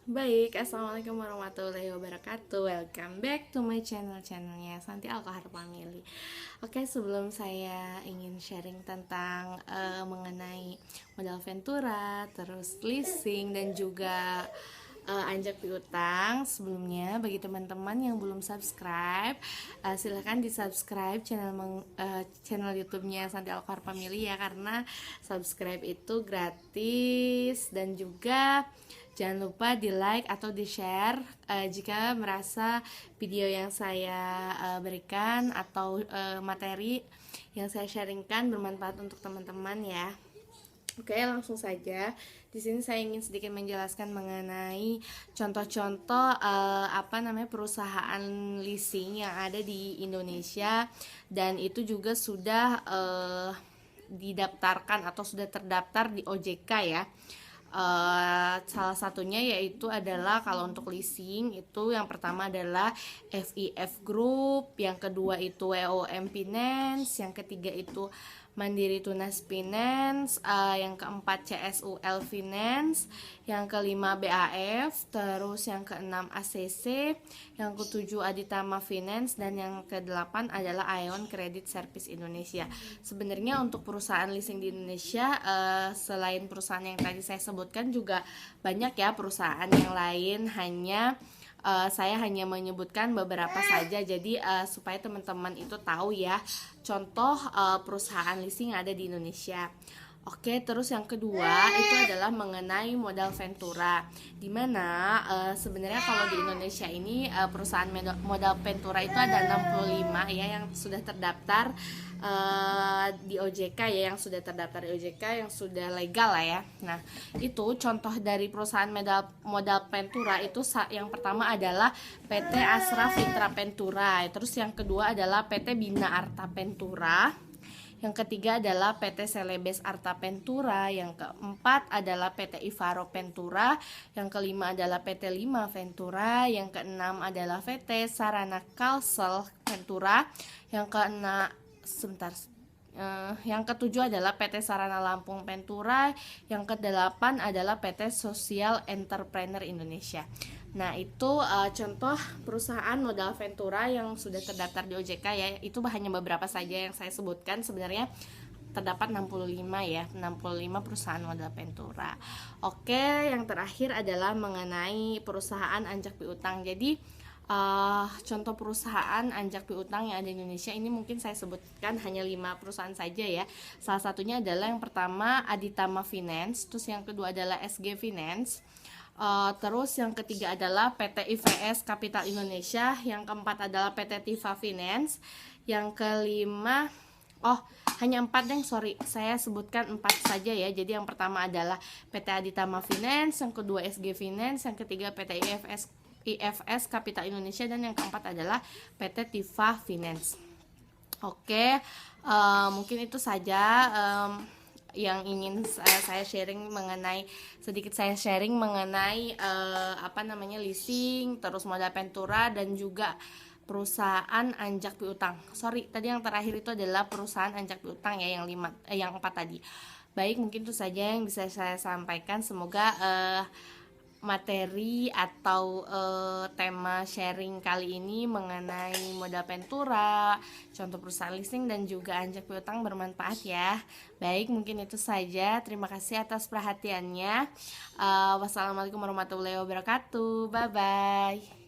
Baik, Assalamualaikum warahmatullahi wabarakatuh. Welcome back to my channelnya Santi Alkohar Family. Oke, sebelum saya ingin sharing tentang mengenai modal Ventura, terus leasing dan juga anjak piutang, sebelumnya bagi teman-teman yang belum subscribe, silahkan di subscribe channel YouTube-nya Santi Alkohar Family ya, karena subscribe itu gratis. Dan juga jangan lupa di like atau di share jika merasa video yang saya berikan atau materi yang saya sharingkan bermanfaat untuk teman-teman ya. Oke, langsung saja. Di sini saya ingin sedikit menjelaskan mengenai contoh-contoh perusahaan leasing yang ada di Indonesia, dan itu juga sudah didaftarkan atau sudah terdaftar di OJK ya. Salah satunya yaitu adalah kalau untuk leasing itu yang pertama adalah FIF Group, yang kedua itu WOM Finance, yang ketiga itu Mandiri Tunas Finance, yang keempat CSUL Finance, yang kelima BAF, terus yang keenam ACC, yang ketujuh Aditama Finance, dan yang kedelapan adalah Aeon Credit Service Indonesia. Sebenarnya untuk perusahaan leasing di Indonesia, selain perusahaan yang tadi saya sebutkan juga banyak ya perusahaan yang lain, hanya saya hanya menyebutkan beberapa saja, jadi supaya teman-teman itu tahu ya contoh perusahaan leasing yang ada di Indonesia. Oke, terus yang kedua itu adalah mengenai modal Ventura, dimana sebenarnya kalau di Indonesia ini perusahaan modal Ventura itu ada 65 ya yang sudah terdaftar di OJK ya, yang sudah terdaftar di OJK, yang sudah legal lah ya. Nah, itu contoh dari perusahaan modal Ventura itu yang pertama adalah PT Asra Fitra Ventura, terus yang kedua adalah PT Bina Arta Ventura, yang ketiga adalah PT Celebes Arta Ventura, yang keempat adalah PT Ivaro Ventura, yang kelima adalah PT Lima Ventura, yang keenam adalah PT Sarana Kalsel Ventura, yang yang ketujuh adalah PT Sarana Lampung Ventura, yang kedelapan adalah PT Sosial Entrepreneur Indonesia. Nah, itu contoh perusahaan modal Ventura yang sudah terdaftar di OJK ya. Itu hanya beberapa saja yang saya sebutkan. Sebenarnya terdapat 65 ya, 65 perusahaan modal Ventura. Oke, yang terakhir adalah mengenai perusahaan anjak piutang. Jadi contoh perusahaan anjak piutang yang ada di Indonesia ini mungkin saya sebutkan hanya 5 perusahaan saja ya. Salah satunya adalah yang pertama Aditama Finance, terus yang kedua adalah SG Finance, terus yang ketiga adalah PT IVS Capital Indonesia, yang keempat adalah PT Tifa Finance, yang kelima hanya 4 deh, sorry, saya sebutkan 4 saja ya. Jadi yang pertama adalah PT Aditama Finance, yang kedua SG Finance, yang ketiga PT IFS Capital Indonesia, dan yang keempat adalah PT Tifa Finance. Oke, mungkin itu saja yang ingin saya sharing mengenai leasing, terus modal Ventura, dan juga perusahaan anjak piutang. Sorry, tadi yang terakhir itu adalah perusahaan anjak piutang ya, yang 4 tadi. Baik, mungkin itu saja yang bisa saya sampaikan. Semoga materi atau tema sharing kali ini mengenai modal Ventura, contoh perusahaan leasing, dan juga anjak piutang bermanfaat ya. Baik, mungkin itu saja. Terima kasih atas perhatiannya. Wassalamualaikum warahmatullahi wabarakatuh. Bye bye.